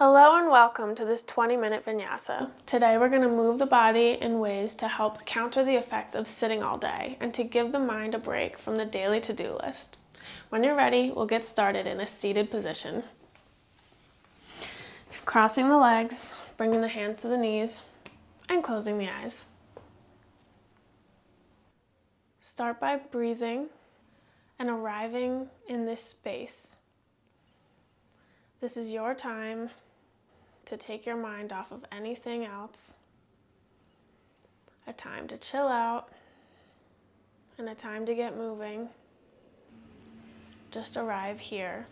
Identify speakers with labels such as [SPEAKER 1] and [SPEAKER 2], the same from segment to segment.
[SPEAKER 1] Hello and welcome to this 20-minute vinyasa. Today we're going to move the body in ways to help counter the effects of sitting all day and to give the mind a break from the daily to-do list. When you're ready, we'll get started in a seated position. Crossing the legs, bringing the hands to the knees, and closing the eyes. Start by breathing and arriving in this space. This is your time to take your mind off of anything else, a time to chill out, and a time to get moving. Just arrive here.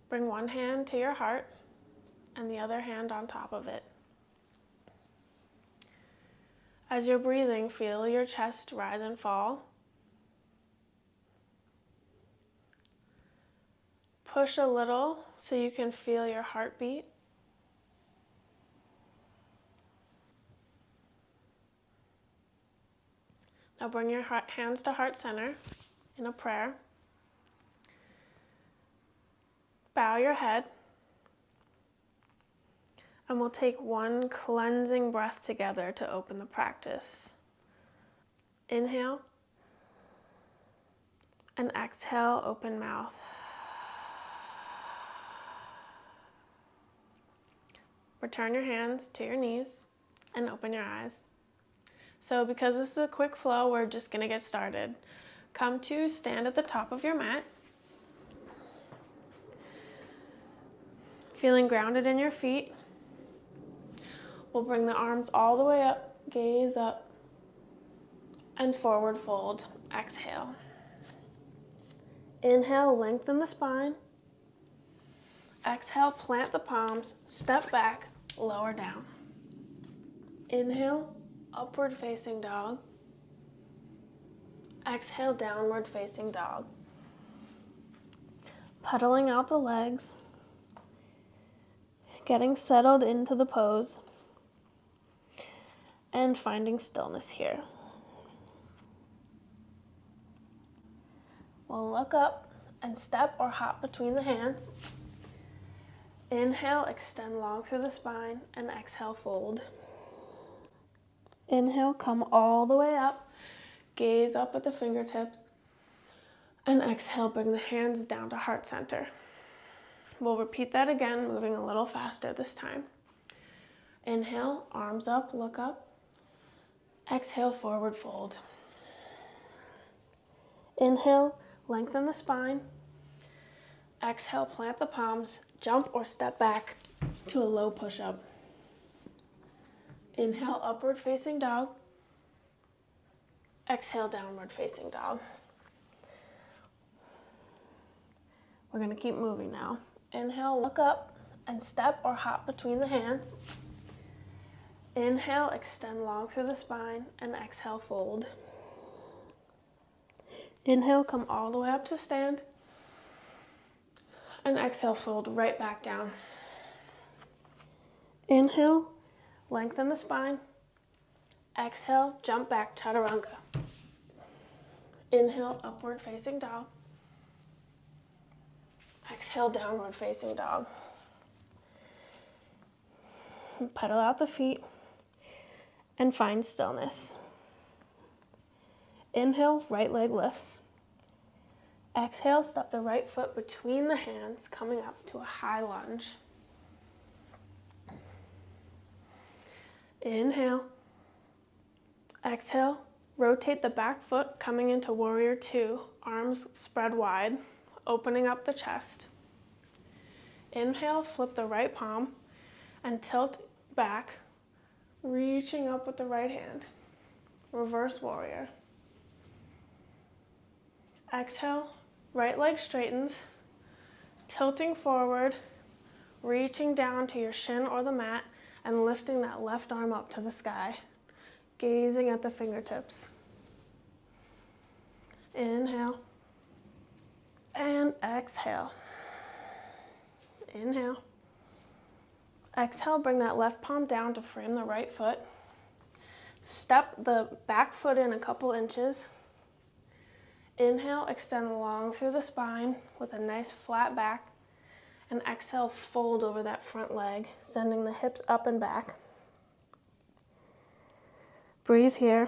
[SPEAKER 1] Bring one hand to your heart and the other hand on top of it. As you're breathing, feel your chest rise and fall. Push a little so you can feel your heartbeat. Now bring your hands to heart center in a prayer. Bow your head. And we'll take one cleansing breath together to open the practice. Inhale. And exhale, open mouth. Return your hands to your knees and open your eyes. So because this is a quick flow, we're just going to get started. Come to stand at the top of your mat. Feeling grounded in your feet. We'll bring the arms all the way up, gaze up, and forward fold. Exhale. Inhale, lengthen the spine. Exhale, plant the palms, step back, lower down. Inhale, upward facing dog. Exhale, downward facing dog. Pedaling out the legs. Getting settled into the pose. And finding stillness here. We'll look up and step or hop between the hands. Inhale, extend long through the spine, and exhale, fold. Inhale, come all the way up, gaze up at the fingertips, and exhale, bring the hands down to heart center. We'll repeat that again, moving a little faster this time. Inhale, arms up, look up. Exhale, forward fold. Inhale, lengthen the spine. Exhale, plant the palms, jump or step back to a low push-up. Inhale, upward facing dog. Exhale, downward facing dog. We're going to keep moving now. Inhale, look up and step or hop between the hands. Inhale, extend long through the spine, and exhale, fold. Inhale, come all the way up to stand. And exhale, fold right back down. Inhale, lengthen the spine. Exhale, jump back, chaturanga. Inhale, upward facing dog. Exhale, downward facing dog. Pedal out the feet and find stillness. Inhale, right leg lifts. Exhale, step the right foot between the hands, coming up to a high lunge. Inhale. Exhale, rotate the back foot, coming into warrior two, arms spread wide, opening up the chest. Inhale, flip the right palm and tilt back, reaching up with the right hand. Reverse warrior. Exhale, right leg straightens, tilting forward, reaching down to your shin or the mat, and lifting that left arm up to the sky, gazing at the fingertips. Inhale, and exhale. Inhale. Exhale, bring that left palm down to frame the right foot. Step the back foot in a couple inches. Inhale, extend long through the spine with a nice flat back. And exhale, fold over that front leg, sending the hips up and back. Breathe here.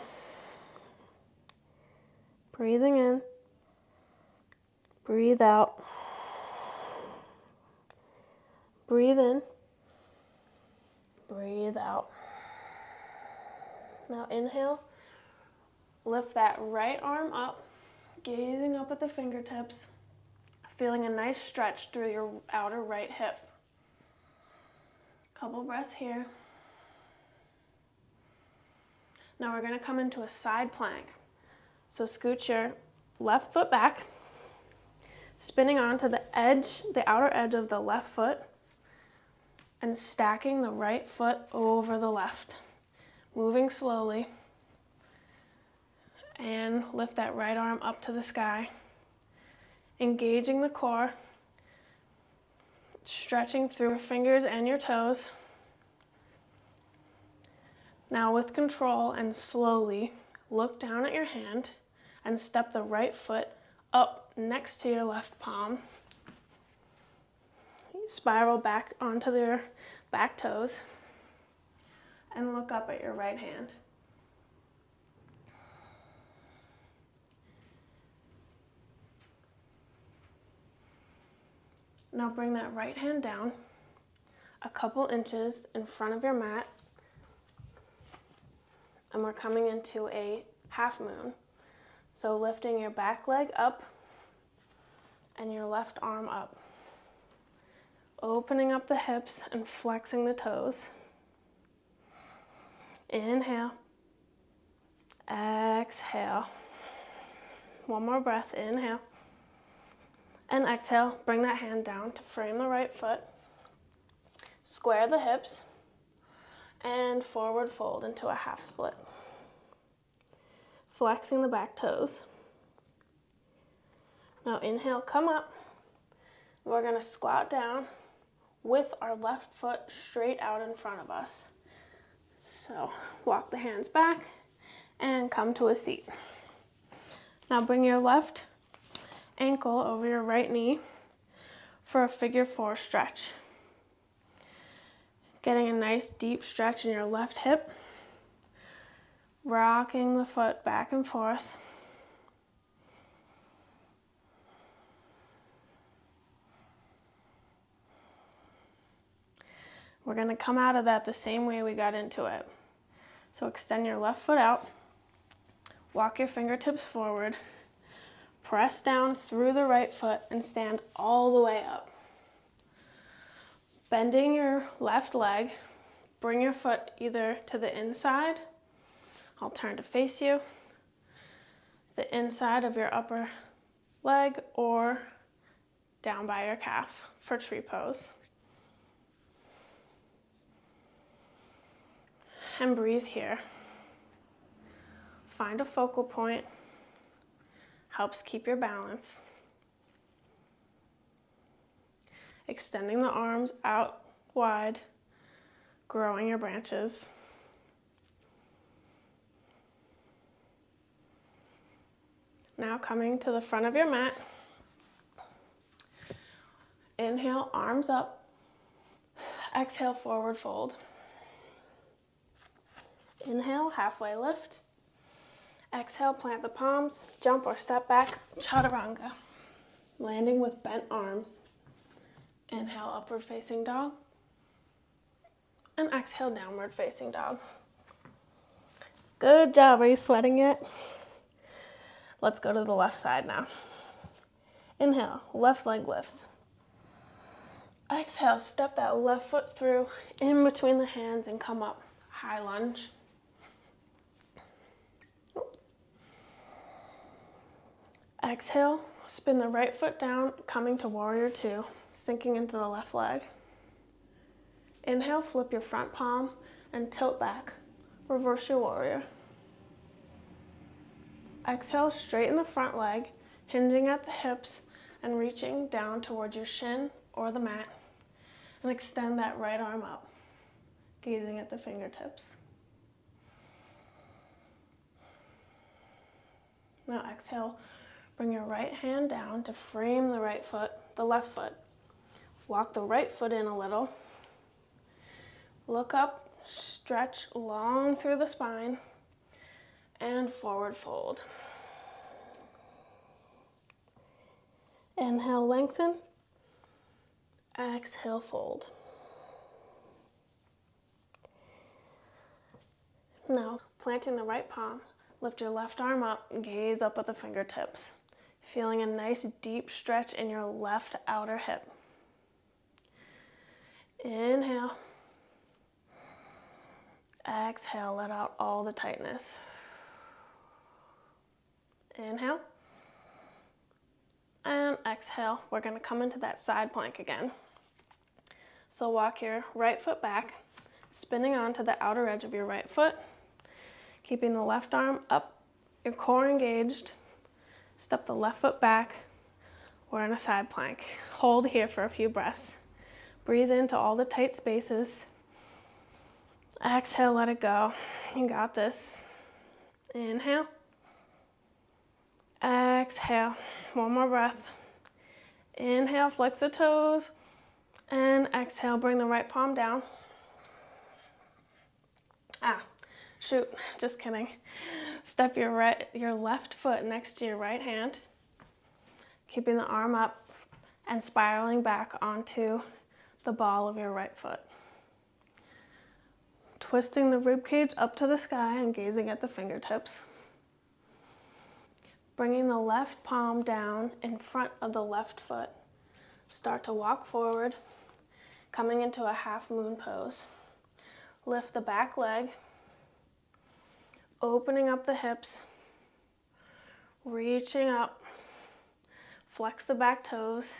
[SPEAKER 1] Breathing in. Breathe out. Breathe in. Breathe out. Now inhale. Lift that right arm up, gazing up at the fingertips, feeling a nice stretch through your outer right hip. Couple breaths here. Now we're going to come into a side plank. So scoot your left foot back, spinning onto the edge, the outer edge of the left foot, and stacking the right foot over the left. Moving slowly. And lift that right arm up to the sky. Engaging the core. Stretching through your fingers and your toes. Now with control and slowly, look down at your hand and step the right foot up next to your left palm. Spiral back onto your back toes and look up at your right hand. Now bring that right hand down a couple inches in front of your mat, and we're coming into a half moon. So lifting your back leg up and your left arm up. Opening up the hips and flexing the toes. Inhale. Exhale. One more breath. Inhale. And exhale. Bring that hand down to frame the right foot. Square the hips. And forward fold into a half split. Flexing the back toes. Now inhale, come up. We're going to squat down with our left foot straight out in front of us. So walk the hands back and come to a seat. Now bring your left ankle over your right knee for a figure 4 stretch. Getting a nice deep stretch in your left hip. Rocking the foot back and forth. We're going to come out of that the same way we got into it. So extend your left foot out. Walk your fingertips forward. Press down through the right foot and stand all the way up. Bending your left leg, bring your foot either to the inside, I'll turn to face you, the inside of your upper leg, or down by your calf for tree pose. And breathe here. Find a focal point. Helps keep your balance. Extending the arms out wide, growing your branches. Now coming to the front of your mat. Inhale, arms up. Exhale, forward fold. Inhale, halfway lift. Exhale, plant the palms, jump or step back, chaturanga. Landing with bent arms. Inhale, upward facing dog. And exhale, downward facing dog. Good job. Are you sweating yet? Let's go to the left side now. Inhale, left leg lifts. Exhale, step that left foot through in between the hands and come up. High lunge. Exhale, spin the right foot down, coming to warrior 2, sinking into the left leg. Inhale, flip your front palm and tilt back. Reverse your warrior. Exhale, straighten the front leg, hinging at the hips and reaching down towards your shin or the mat. And extend that right arm up, gazing at the fingertips. Now exhale, bring your right hand down to frame the right foot, the left foot. Walk the right foot in a little. Look up, stretch long through the spine, and forward fold. Inhale, lengthen. Exhale, fold. Now, planting the right palm, lift your left arm up, gaze up at the fingertips, feeling a nice deep stretch in your left outer hip. Inhale. Exhale, let out all the tightness. Inhale. And exhale. We're going to come into that side plank again. So walk your right foot back, spinning onto the outer edge of your right foot, keeping the left arm up, your core engaged. Step the left foot back. We're in a side plank. Hold here for a few breaths. Breathe into all the tight spaces. Exhale, let it go. You got this. Inhale. Exhale. One more breath. Inhale, flex the toes. And exhale, bring the right palm down. Shoot, just kidding. Step your left foot next to your right hand, keeping the arm up and spiraling back onto the ball of your right foot. Twisting the rib cage up to the sky and gazing at the fingertips. Bringing the left palm down in front of the left foot. Start to walk forward, coming into a half moon pose. Lift the back leg, opening up the hips, reaching up, flex the back toes.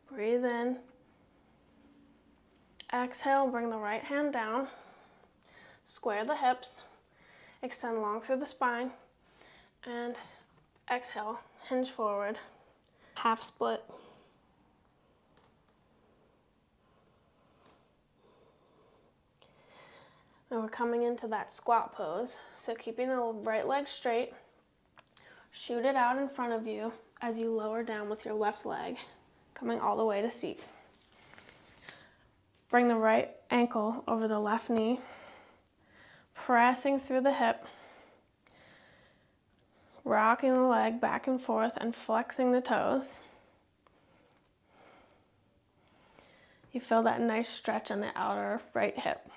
[SPEAKER 1] Breathe in. Exhale, bring the right hand down. Square the hips. Extend long through the spine. And exhale, hinge forward. Half split. Now we're coming into that squat pose. So keeping the right leg straight. Shoot it out in front of you as you lower down with your left leg, coming all the way to seat. Bring the right ankle over the left knee, pressing through the hip, rocking the leg back and forth and flexing the toes. You feel that nice stretch on the outer right hip.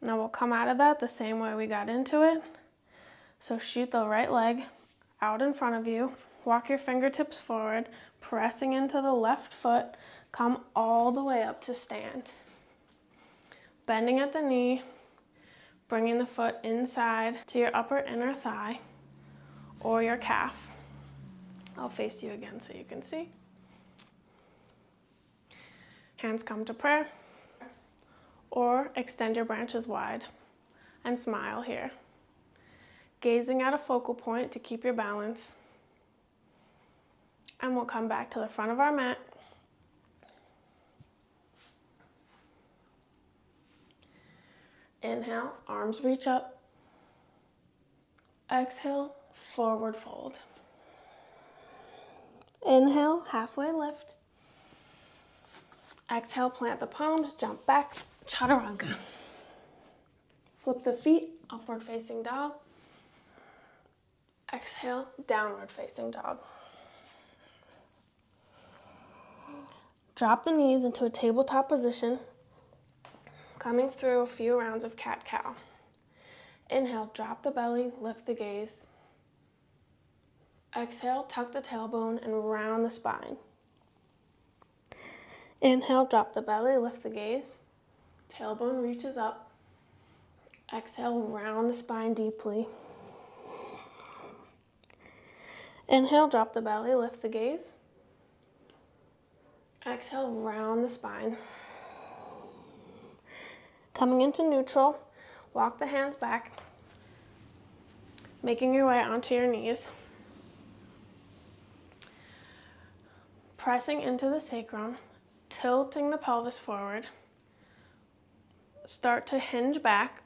[SPEAKER 1] Now we'll come out of that the same way we got into it. So shoot the right leg out in front of you. Walk your fingertips forward, pressing into the left foot. Come all the way up to stand. Bending at the knee, bringing the foot inside to your upper inner thigh or your calf. I'll face you again so you can see. Hands come to prayer. Or extend your branches wide and smile here. Gazing at a focal point to keep your balance. And we'll come back to the front of our mat. Inhale, arms reach up. Exhale, forward fold. Inhale, halfway lift. Exhale, plant the palms, jump back, chaturanga. Flip the feet, upward facing dog. Exhale, downward facing dog. Drop the knees into a tabletop position, coming through a few rounds of cat-cow. Inhale, drop the belly, lift the gaze. Exhale, tuck the tailbone and round the spine. Inhale, drop the belly, lift the gaze. Tailbone reaches up. Exhale, round the spine deeply. Inhale, drop the belly, lift the gaze. Exhale, round the spine. Coming into neutral, walk the hands back, making your way onto your knees. Pressing into the sacrum, tilting the pelvis forward. Start to hinge back,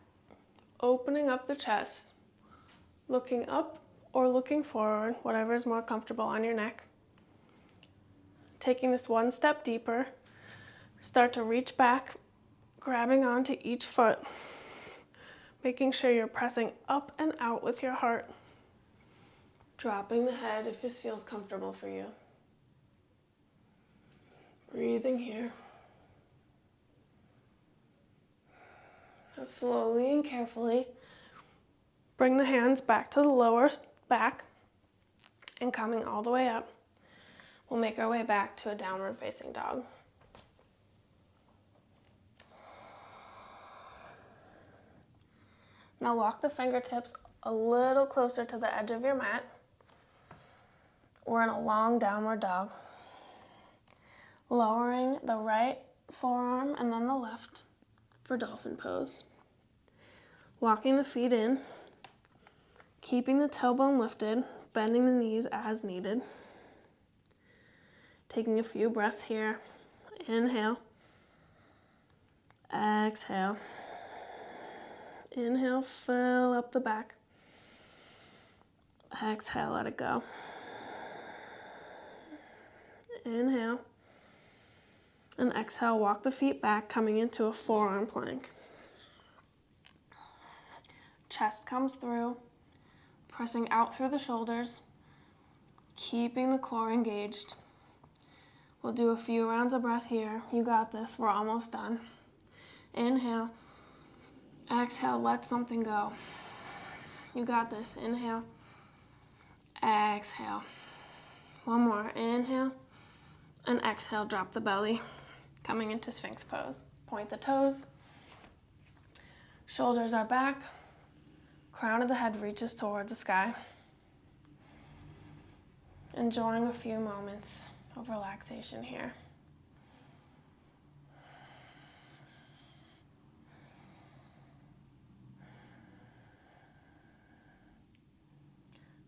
[SPEAKER 1] opening up the chest, looking up or looking forward, whatever is more comfortable on your neck. Taking this one step deeper, start to reach back, grabbing onto each foot, making sure you're pressing up and out with your heart. Dropping the head if this feels comfortable for you. Breathing here. So slowly and carefully, bring the hands back to the lower back and coming all the way up, we'll make our way back to a downward facing dog. Now walk the fingertips a little closer to the edge of your mat. We're in a long downward dog. Lowering the right forearm and then the left for dolphin pose. Walking the feet in, keeping the tailbone lifted, bending the knees as needed. Taking a few breaths here. Inhale. Exhale. Inhale, fill up the back. Exhale, let it go. Inhale. And exhale, walk the feet back, coming into a forearm plank. Chest comes through, pressing out through the shoulders, keeping the core engaged. We'll do a few rounds of breath here. You got this, we're almost done. Inhale. Exhale, let something go. You got this, inhale. Exhale. One more, inhale. And exhale, drop the belly. Coming into Sphinx pose. Point the toes. Shoulders are back. Crown of the head reaches towards the sky. Enjoying a few moments of relaxation here.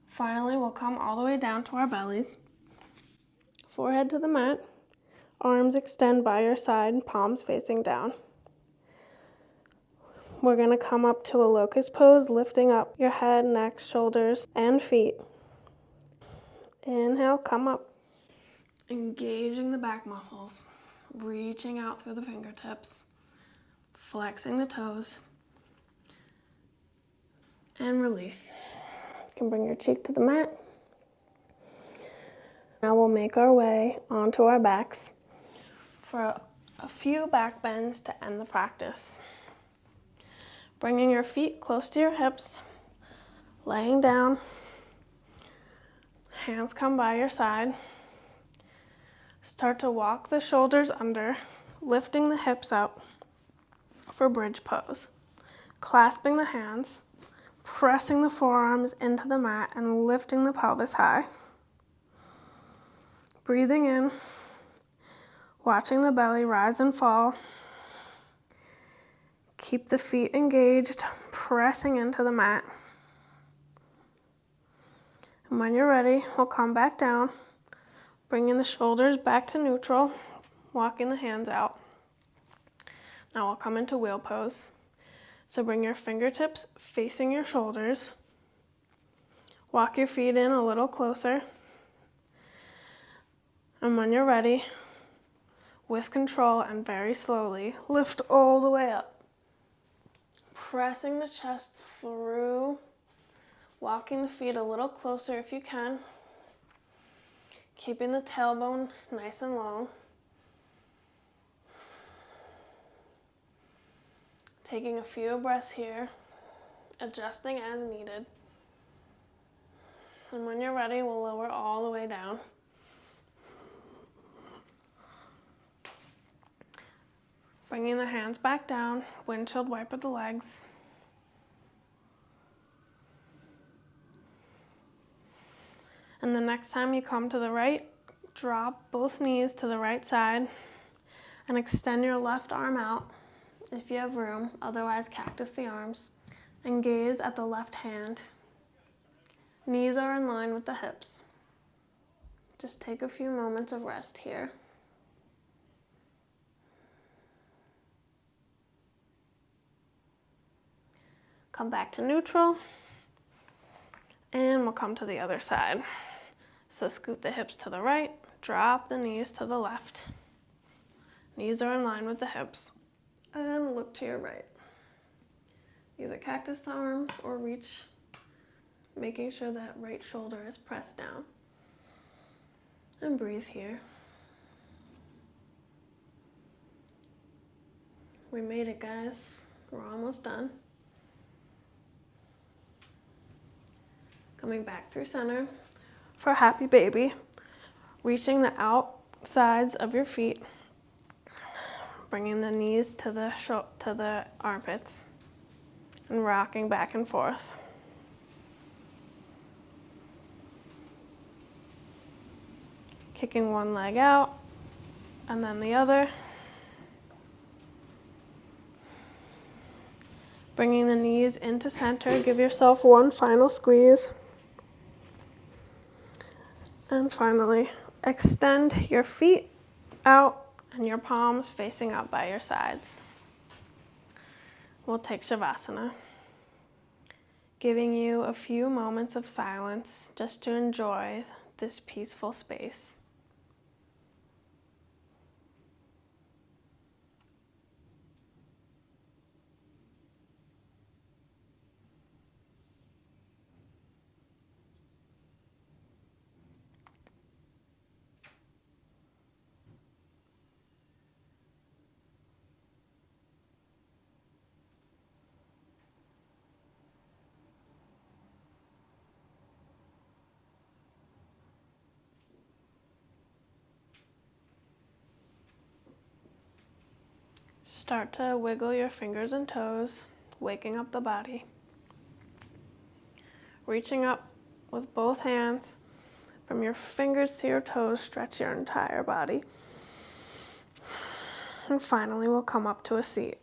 [SPEAKER 1] Finally, we'll come all the way down to our bellies. Forehead to the mat. Arms extend by your side, palms facing down. We're going to come up to a locust pose, lifting up your head, neck, shoulders, and feet. Inhale, come up. Engaging the back muscles, reaching out through the fingertips, flexing the toes, and release. You can bring your cheek to the mat. Now we'll make our way onto our backs for a few back bends to end the practice. Bringing your feet close to your hips, laying down, hands come by your side. Start to walk the shoulders under, lifting the hips up for bridge pose. Clasping the hands, pressing the forearms into the mat and lifting the pelvis high. Breathing in, watching the belly rise and fall. Keep the feet engaged, pressing into the mat. And when you're ready, we'll come back down, bringing the shoulders back to neutral, walking the hands out. Now we'll come into wheel pose. So bring your fingertips facing your shoulders. Walk your feet in a little closer. And when you're ready, with control and very slowly, lift all the way up. Pressing the chest through, walking the feet a little closer if you can. Keeping the tailbone nice and long. Taking a few breaths here, adjusting as needed. And when you're ready, we'll lower all the way down. Bringing the hands back down, windshield wiper the legs. And the next time you come to the right, drop both knees to the right side and extend your left arm out if you have room, otherwise cactus the arms, and gaze at the left hand. Knees are in line with the hips. Just take a few moments of rest here. Come back to neutral. And we'll come to the other side. So scoot the hips to the right, drop the knees to the left. Knees are in line with the hips. And look to your right. Either cactus the arms or reach, making sure that right shoulder is pressed down. And breathe here. We made it, guys. We're almost done. Coming back through center for happy baby. Reaching the outsides of your feet. Bringing the knees to the armpits. And rocking back and forth. Kicking one leg out and then the other. Bringing the knees into center. Give yourself one final squeeze. And finally, extend your feet out and your palms facing out by your sides. We'll take Savasana, giving you a few moments of silence just to enjoy this peaceful space. Start to wiggle your fingers and toes, waking up the body. Reaching up with both hands from your fingers to your toes, stretch your entire body. And finally, we'll come up to a seat.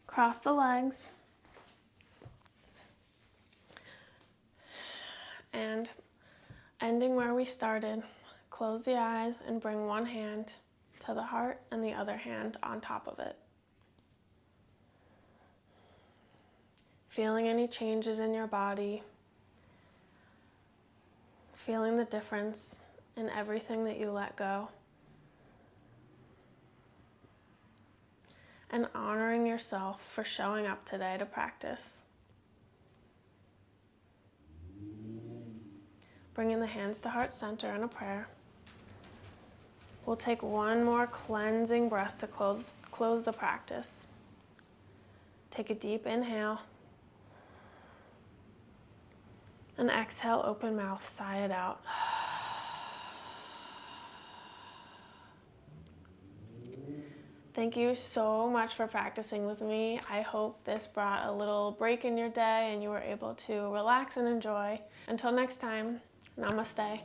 [SPEAKER 1] Cross the legs. And ending where we started, close the eyes and bring one hand to the heart and the other hand on top of it. Feeling any changes in your body, feeling the difference in everything that you let go, and honoring yourself for showing up today to practice. Bringing the hands to heart center in a prayer. We'll take one more cleansing breath to close the practice. Take a deep inhale. And exhale, open mouth, sigh it out. Thank you so much for practicing with me. I hope this brought a little break in your day and you were able to relax and enjoy. Until next time, namaste.